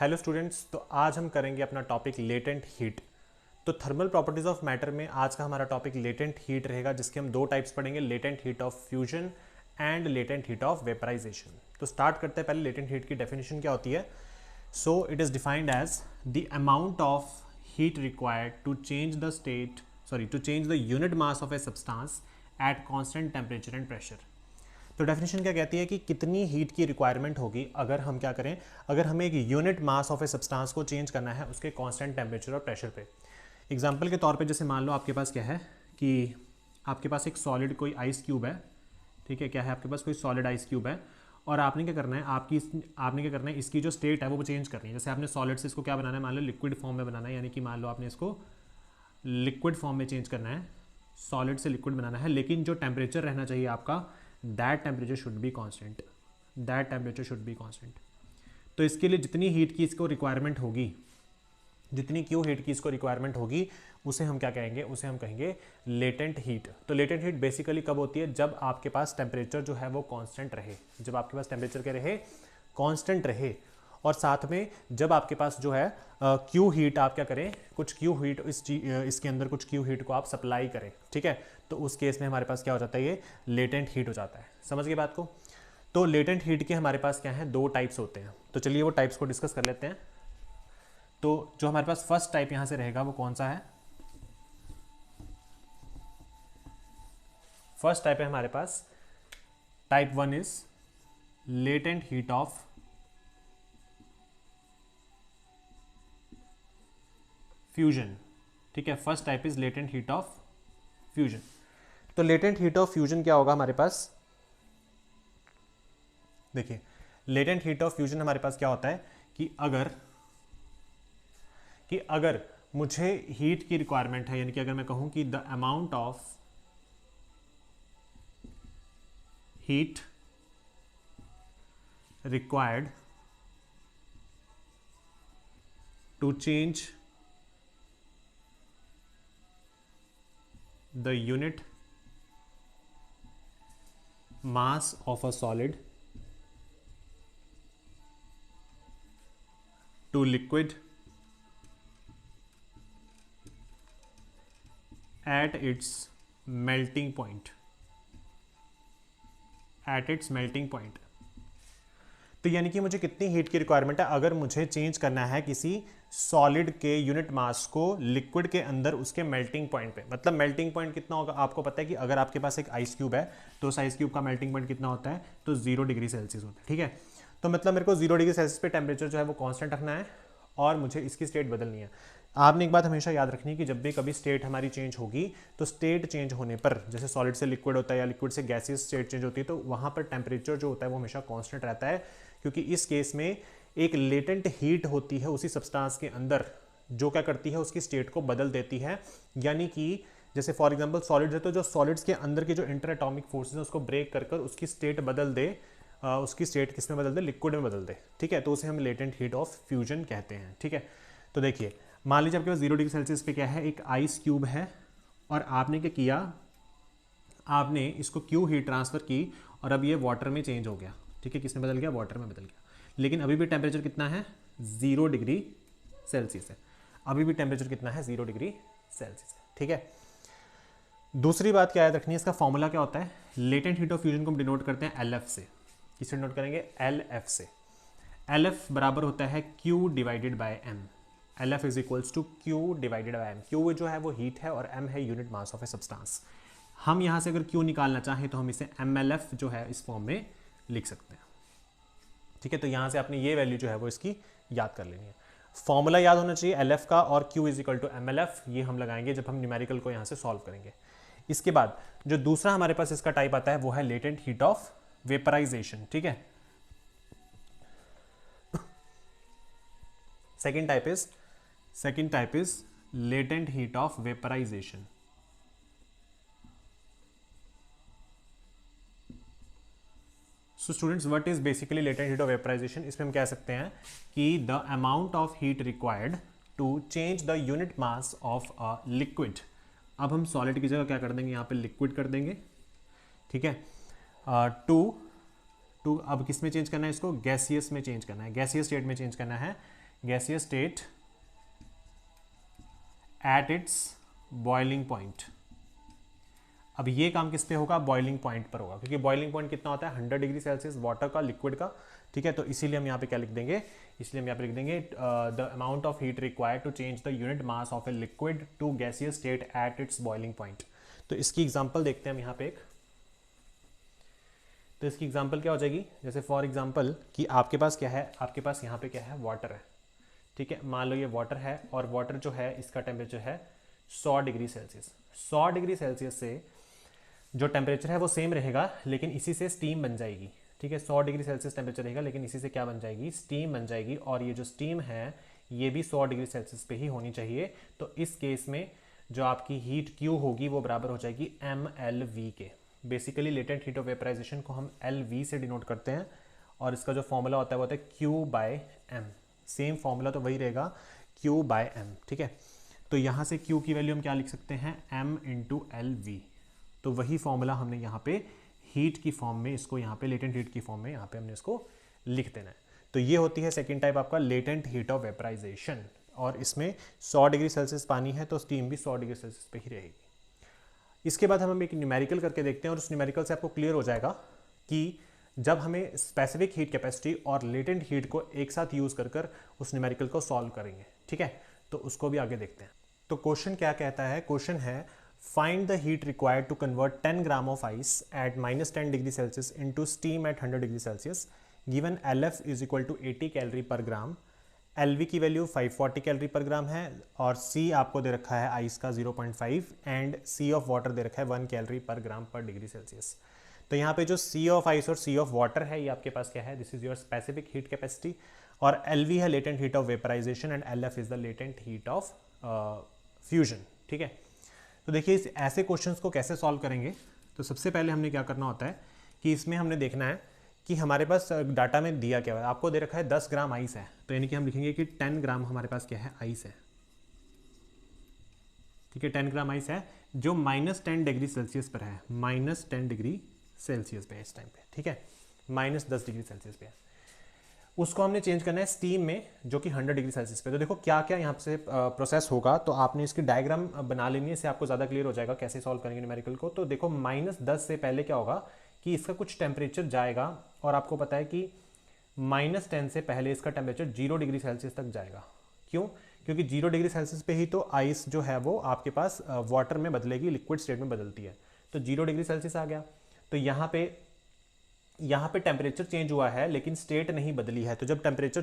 Hello students, तो आज हम करेंगे अपना टॉपिक लेटेंट हीट। तो थर्मल प्रॉपर्टीज ऑफ मैटर में आज का हमारा टॉपिक लेटेंट हीट रहेगा, जिसके हम दो टाइप्स पढ़ेंगे, latent heat of fusion and latent heat of vaporization. तो स्टार्ट करते हैं, पहले लेटेंट हीट की डेफिनेशन क्या होती है। So it is defined as the amount of heat required to change the to change the unit mass of a substance at constant temperature and pressure. तो definition क्या कहती है कि कितनी हीट की रिक्वायरमेंट होगी अगर हम क्या करें, अगर हमें एक unit mass of a substance को चेंज करना है उसके कांस्टेंट टेम्परेचर और प्रेशर पे। एग्जांपल के तौर पे जैसे मान लो आपके पास क्या है कि आपके पास एक सॉलिड कोई आइस क्यूब है, ठीक है, क्या है आपके पास कोई सॉलिड आइस क्यूब है, और आपने क्या करना है, आपने क्या करना है, इसकी जो स्टेट है वो चेंज करनी है। जैसे आपने सॉलिड से इसको क्या बनाना है, मान लो लिक्विड फॉर्म में बनाना है, यानी कि मान लो आपने इसको लिक्विड फॉर्म में चेंज करना है, सॉलिड से लिक्विड बनाना है, लेकिन जो टेम्परेचर रहना चाहिए आपका, that temperature should be constant, that temperature should be constant. तो इसके लिए जितनी हीट की इसको रिक्वायरमेंट होगी, जितनी क्यू हीट की इसको रिक्वायरमेंट होगी, उसे हम क्या कहेंगे, उसे हम कहेंगे लेटेंट हीट। तो लेटेंट हीट बेसिकली कब होती है, जब आपके पास टेम्परेचर जो है वो कांस्टेंट रहे, जब आपके पास टेम्परेचर क्या रहे, कांस्टेंट रहे, और साथ में जब आपके पास जो है क्यू हीट आप क्या करें, कुछ क्यू हीट इसके अंदर कुछ क्यू हीट को आप सप्लाई करें, ठीक है। तो उस केस में हमारे पास क्या हो जाता है, ये लेटेंट हीट हो जाता है। समझ गए बात को। तो लेटेंट हीट के हमारे पास क्या है, दो टाइप्स होते हैं। तो चलिए वो टाइप्स को डिस्कस कर लेते हैं। तो जो हमारे पास फर्स्ट टाइप यहां से रहेगा वो कौन सा है, फर्स्ट टाइप है हमारे पास type 1 is latent heat of fusion, ठीक है। First type is latent heat of fusion. तो लेटेंट हीट ऑफ फ्यूजन क्या होगा हमारे पास, देखिए लेटेंट हीट ऑफ फ्यूजन हमारे पास क्या होता है कि अगर मुझे हीट की रिक्वायरमेंट है, यानी कि अगर मैं कहूं कि the amount of heat required to change the unit mass of a solid to liquid at its melting point, तो यानी कि मुझे कितनी हीट की रिक्वायरमेंट है, अगर मुझे चेंज करना है किसी सॉलिड के यूनिट मास को लिक्विड के अंदर उसके मेल्टिंग पॉइंट पे। मतलब मेल्टिंग पॉइंट कितना होगा, आपको पता है कि अगर आपके पास एक आइस क्यूब है तो उस आइस क्यूब का मेल्टिंग पॉइंट कितना होता है, तो 0 डिग्री सेल्सियस होता है, ठीक है। तो मतलब मेरे को 0 डिग्री सेल्सियस पे टेम्परेचर जो है वो कांस्टेंट रखना है और मुझे इसकी स्टेट बदलनी है। आपने एक बात हमेशा याद रखनी है कि जब भी कभी स्टेट हमारी चेंज होगी, तो स्टेट चेंज होने पर, जैसे सॉलिड से लिक्विड होता है या लिक्विड से गैसियस स्टेट चेंज होती है, तो वहाँ पर टेम्परेचर जो होता है वो हमेशा कांस्टेंट रहता है, क्योंकि इस केस में एक लेटेंट हीट होती है उसी सब्सटेंस के अंदर, जो क्या करती है, उसकी स्टेट को बदल देती है। यानी कि जैसे फॉर एग्जांपल सॉलिड्स है, तो जो सॉलिड्स के अंदर की जो इंटर एटॉमिक फोर्सेस है उसको ब्रेक कर उसकी स्टेट बदल दे, उसकी स्टेट किस में बदल दे, लिक्विड में बदल दे, ठीक है। तो उसे हम लेटेंट हीट ऑफ फ्यूजन कहते हैं, ठीक है। तो देखिए मान लीजिए आपके पास 0 डिग्री सेल्सियस पे क्या है, एक आइस क्यूब है, और आपने क्या किया, आपने इसको क्यू हीट ट्रांसफर की और अब ये वाटर में चेंज हो गया, ठीक है। किसमें बदल गया, वाटर में बदल गया, लेकिन अभी भी टेम्परेचर कितना है, 0 डिग्री सेल्सियस है, अभी भी टेम्परेचर कितना है, 0 डिग्री सेल्सियस है, ठीक है। दूसरी बात क्या याद रखनी है, इसका फॉर्मूला क्या होता है, लेटेंट हीट ऑफ फ्यूजन को हम डिनोट करते हैं LF से। किससे डिनोट करेंगे, LF से। LF बराबर होता है Q divided by M। LF is equals to Q divided by M। Q जो है वो हीट है और M है unit mass of a substance. हम यहाँ से अगर Q निकालना चाहें तो हम इसे MLF जो है इस फॉर्म में लिख सकते हैं, ठीक है। तो यहाँ से आपने ये वैल्यू जो है वो इसकी याद कर लेनी है। फॉर्मूला याद होना चाहिए LF का, और Q is equal to MLF, ये हम लगाएंगे जब हम न्यूमेरिकल को यहाँ से सॉल्व करेंगे। इसके बाद जो दूसरा हमारे पास इसका टाइप आता है वो है लेटेंट हीट ऑफ वेपराइजेशन, ठीक है। Second type is latent heat of vaporization. So students, what is basically latent heat of vaporization, इसमें हम कह सकते हैं कि the amount of heat required to change the unit mass of a liquid. अब हम सॉलिड की जगह क्या कर देंगे, यहाँ पे लिक्विड कर देंगे, ठीक है। टू अब किस में चेंज करना है, इसको गैसियस में चेंज करना है, गैसियस स्टेट में चेंज करना है, gaseous state at its boiling point. अब ये काम किस पे होगा, बॉइलिंग पॉइंट पर होगा, क्योंकि बॉइलिंग पॉइंट कितना होता है 100 डिग्री सेल्सियस वाटर का, लिक्विड का, ठीक है। तो इसीलिए हम यहाँ पे क्या लिख देंगे, इसलिए हम यहाँ पे लिख देंगे the amount of heat required to change the unit mass of a liquid to gaseous state at its boiling point. तो इसकी एग्जांपल देखते हैं हम यहाँ पे एक। तो इसकी एग्जांपल क्या हो जाएगी, जैसे फॉर एग्जांपल कि आपके पास क्या है, आपके पास यहाँ पे क्या है, वाटर है, ठीक है। मान लो ये वाटर है और वाटर जो है इसका टेम्परेचर है 100 डिग्री सेल्सियस। 100 डिग्री सेल्सियस से जो टेम्परेचर है वो सेम रहेगा, लेकिन इसी से स्टीम बन जाएगी, ठीक है। 100 डिग्री सेल्सियस टेम्परेचर रहेगा, लेकिन इसी से क्या बन जाएगी, स्टीम बन जाएगी। और ये जो स्टीम है ये भी 100 डिग्री सेल्सियस पे ही होनी चाहिए। तो इस केस में जो आपकी हीट Q होगी वो बराबर हो जाएगी mLV के। Basically latent heat of vaporization को हम LV से डिनोट करते हैं, और इसका जो फॉर्मूला होता है वो होता है Q/m। सेम फॉर्मूला तो वही रहेगा, Q/m, ठीक है। तो यहाँ से Q की वैल्यू हम क्या लिख सकते हैं, m × LV। तो वही फॉर्मूला हमने यहाँ पे हीट की फॉर्म में, इसको यहाँ पे लेटेंट हीट की फॉर्म में यहाँ पे हमने इसको लिख देना है। तो ये होती है सेकंड टाइप आपका लेटेंट हीट ऑफ वेपराइजेशन, और इसमें 100 डिग्री सेल्सियस पानी है तो स्टीम भी 100 डिग्री सेल्सियस पे ही रहेगी। इसके बाद हम एक न्यूमेरिकल करके देखते हैं, और उस न्यूमेरिकल से आपको क्लियर हो जाएगा कि जब हमें स्पेसिफिक हीट कैपेसिटी और लेटेंट हीट को एक साथ यूज कर उस न्यूमेरिकल को सॉल्व करेंगे, ठीक है। तो उसको भी आगे देखते हैं। तो क्वेश्चन क्या कहता है, क्वेश्चन है find the heat required to convert 10 gram of ice at -10 degree Celsius into steam at 100 degree Celsius. Given LF is equal to 80 calorie per gram, LV की वैल्यू 540 कैलोरी पर ग्राम है, और C आपको दे रखा है ice का 0.5 and C of water दे रखा है 1 calorie per ग्राम पर डिग्री सेल्सियस। तो यहाँ पे जो C ऑफ आइस और C ऑफ वाटर है ये आपके पास क्या है, this is your specific heat capacity, और LV है latent heat of vaporization and LF is the latent heat of fusion, ठीक है। तो देखिए इस ऐसे क्वेश्चंस को कैसे सॉल्व करेंगे। तो सबसे पहले हमने क्या करना होता है कि इसमें हमने देखना है कि हमारे पास डाटा में दिया क्या है। आपको दे रखा है 10 ग्राम आइस है, तो यानी कि हम लिखेंगे कि 10 ग्राम हमारे पास क्या है, आइस है, ठीक है। 10 ग्राम आइस है जो -10 डिग्री सेल्सियस पर है, -10 डिग्री सेल्सियस पे है इस टाइम पे, ठीक है, -10 डिग्री सेल्सियस पे है। उसको हमने चेंज करना है स्टीम में जो कि 100 डिग्री सेल्सियस पे। तो देखो क्या क्या यहाँ से प्रोसेस होगा, तो आपने इसकी डायग्राम बना लेनी है, इससे आपको ज़्यादा क्लियर हो जाएगा कैसे सॉल्व करेंगे न्यूमेरिकल को। तो देखो -10 से पहले क्या होगा कि इसका कुछ टेम्परेचर जाएगा, और आपको पता है कि -10 से पहले इसका टेम्परेचर 0 डिग्री सेल्सियस तक जाएगा। क्यों, क्योंकि 0 डिग्री सेल्सियस पे ही तो आइस जो है वो आपके पास वाटर में बदलेगी, लिक्विड स्टेट में बदलती है। तो 0 डिग्री सेल्सियस आ गया, तो यहाँ पे टेम्परेचर चेंज हुआ है लेकिन स्टेट नहीं बदली है। तो जब टेम्परेचर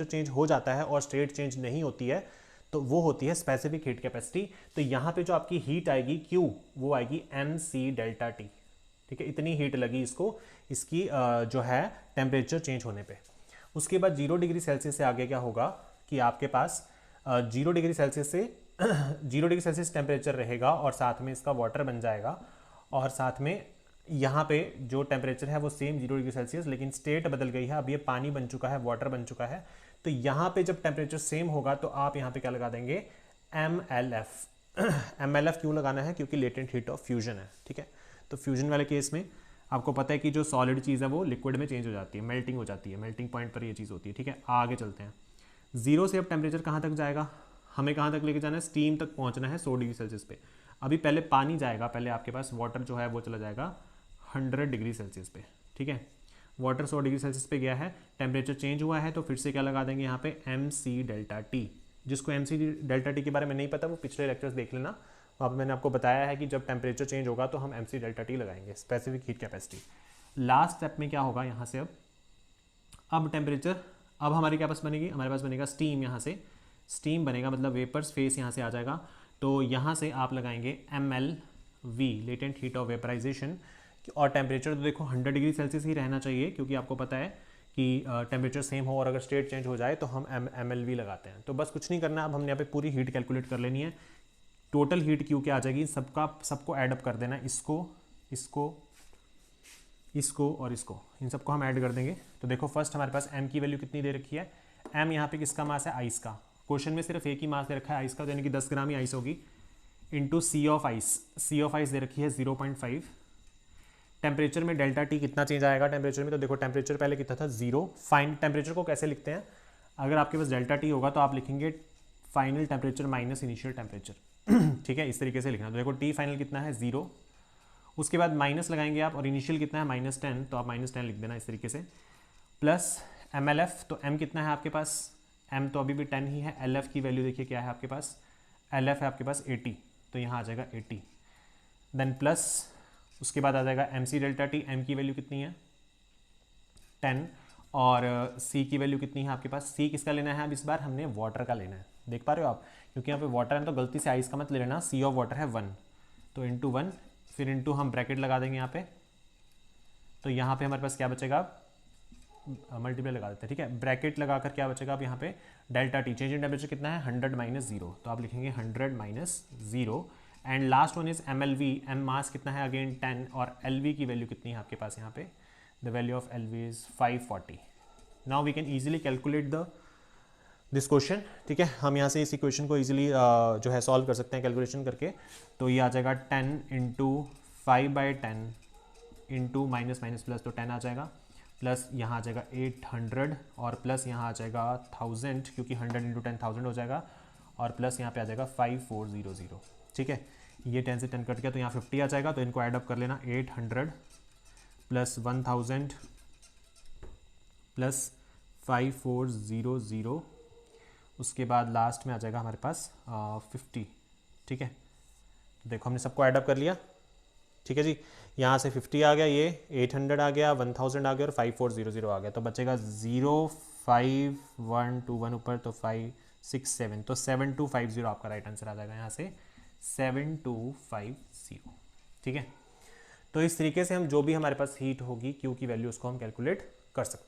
चेंज हो जाता है और स्टेट चेंज नहीं होती है तो वो होती है स्पेसिफिक हीट कैपेसिटी। तो यहाँ पे जो आपकी हीट आएगी Q वो आएगी mc∆T, ठीक है। इतनी हीट लगी इसको, इसकी जो है टेम्परेचर चेंज होने पे। उसके बाद 0 डिग्री सेल्सियस से आगे क्या होगा कि आपके पास 0 डिग्री सेल्सियस से 0 डिग्री सेल्सियस टेम्परेचर रहेगा, और साथ में इसका वाटर बन जाएगा, और साथ में यहाँ पे जो टेम्परेचर है वो सेम 0 डिग्री सेल्सियस, लेकिन स्टेट बदल गई है, अब ये पानी बन चुका है, वाटर बन चुका है। तो यहाँ पे जब टेम्परेचर सेम होगा तो आप यहाँ पे क्या लगा देंगे, MLF। MLF क्यों लगाना है, क्योंकि लेटेंट हीट ऑफ फ्यूजन है, ठीक है। तो फ्यूजन वाले केस में आपको पता है कि जो सॉलिड चीज़ है वो लिक्विड में चेंज हो जाती है, मेल्टिंग हो जाती है, मेल्टिंग पॉइंट पर ये चीज़ होती है, ठीक है। आगे चलते हैं। 0 से अब टेम्परेचर कहाँ तक जाएगा, हमें कहाँ तक लेके जाना है, स्टीम तक पहुँचना है 100 डिग्री सेल्सियस पे। अभी पहले पानी जाएगा, पहले आपके पास वाटर जो है वो चला जाएगा 100 डिग्री सेल्सियस पे, ठीक है। वाटर 100 डिग्री सेल्सियस पे गया है, टेम्परेचर चेंज हुआ है, तो फिर से क्या लगा देंगे यहाँ पे mc∆T। जिसको mc∆T के बारे में नहीं पता वो पिछले लेक्चर्स देख लेना, वहाँ पे मैंने आपको बताया है कि जब टेम्परेचर चेंज होगा तो हम mc∆T लगाएंगे, specific heat capacity. Last step में क्या होगा यहाँ से, अब टेम्परेचर, अब हमारे क्या पास बनेगी, हमारे पास बनेगा स्टीम, यहाँ से स्टीम बनेगा, मतलब वेपर्स फेस यहाँ से आ जाएगा। तो यहाँ से आप लगाएंगे MLV, latent heat of vaporization, और टेम्परेचर तो देखो 100 डिग्री सेल्सियस ही रहना चाहिए, क्योंकि आपको पता है कि टेम्परेचर सेम हो और अगर स्टेट चेंज हो जाए तो हम MLV लगाते हैं। तो बस कुछ नहीं करना, अब हमने यहाँ पे पूरी हीट कैलकुलेट कर लेनी है। टोटल हीट Q क्या आ जाएगी, सबको ऐडअप कर देना, इसको और इसको, इन सबको हम ऐड कर देंगे। तो देखो फर्स्ट हमारे पास M की वैल्यू कितनी दे रखी है, M यहाँ पे किसका मास है, आइस का। क्वेश्चन में सिर्फ एक ही मास दे रखा है आइस का, यानी कि 10 ग्राम ही आइस होगी, इंटू C ऑफ आइस दे रखी है 0.5। टेम्परेचर में ∆T कितना चेंज आएगा टेम्परेचर में, तो देखो टेम्परेचर पहले कितना था 0। फाइंड टेम्परेचर को कैसे लिखते हैं, अगर आपके पास डेल्टा टी होगा तो आप लिखेंगे final temperature minus initial temperature. ठीक है, इस तरीके से लिखना। तो देखो टी फाइनल कितना है 0, उसके बाद माइनस लगाएंगे आप, और इनिशियल कितना है -10, तो आप -10 लिख देना इस तरीके से, प्लस MLF, तो M कितना है आपके पास, M तो अभी भी 10 ही है। LF की वैल्यू देखिए क्या है आपके पास, LF है आपके पास 80, तो यहाँ आ जाएगा 80। देन प्लस उसके बाद आ जाएगा MC डेल्टा टी, M की वैल्यू कितनी है 10, और C की वैल्यू कितनी है आपके पास, C किसका लेना है, अब इस बार हमने वाटर का लेना है, देख पा रहे हो आप, क्योंकि यहाँ पे वाटर है तो गलती से आइस का मत ले लेना, C ऑफ वाटर है 1, तो इंटू 1, फिर इंटू हम ब्रैकेट लगा देंगे यहाँ पे, तो यहाँ पे हमारे पास क्या बचेगा, मल्टीप्लाई लगा देते हैं, ठीक है, ब्रैकेट लगाकर क्या बचेगा अब यहाँ पे, delta T change in temperature कितना है 100 - 0, तो आप लिखेंगे 100 - 0, and last one is MLV, M मास कितना है अगेन 10, और LV की वैल्यू कितनी है आपके पास यहाँ पे, the value of LV is 540। Now we can easily calculate the this question, ठीक है, हम यहाँ से इस इक्वेशन को ईजिली जो है सॉल्व कर सकते हैं कैलकुलेशन करके। तो ये आ जाएगा 10 × 5/10 इंटू माइनस माइनस प्लस, तो 10 आ जाएगा, प्लस यहाँ आ जाएगा 800, और प्लस यहाँ आ जाएगा 1000, क्योंकि 100 × 10 1000 हो जाएगा, और प्लस यहाँ पे आ जाएगा 5400। ठीक है, ये 10 से 10 कट गया तो यहाँ 50 आ जाएगा, तो इनको ऐडअप कर लेना, 800 प्लस 1000 प्लस 5400, उसके बाद लास्ट में आ जाएगा हमारे पास 50। ठीक है, तो देखो हमने सबको ऐडअप कर लिया, ठीक है जी, यहाँ से 50 आ गया, ये 800 आ गया, 1000 आ गया, और 5400 आ गया, तो बचेगा 05121 ऊपर, तो 567, तो 7250 आपका राइट आंसर आ जाएगा यहाँ से 7250। ठीक है, तो इस तरीके से हम जो भी हमारे पास हीट होगी Q की वैल्यू उसको हम कैलकुलेट कर सकते हैं।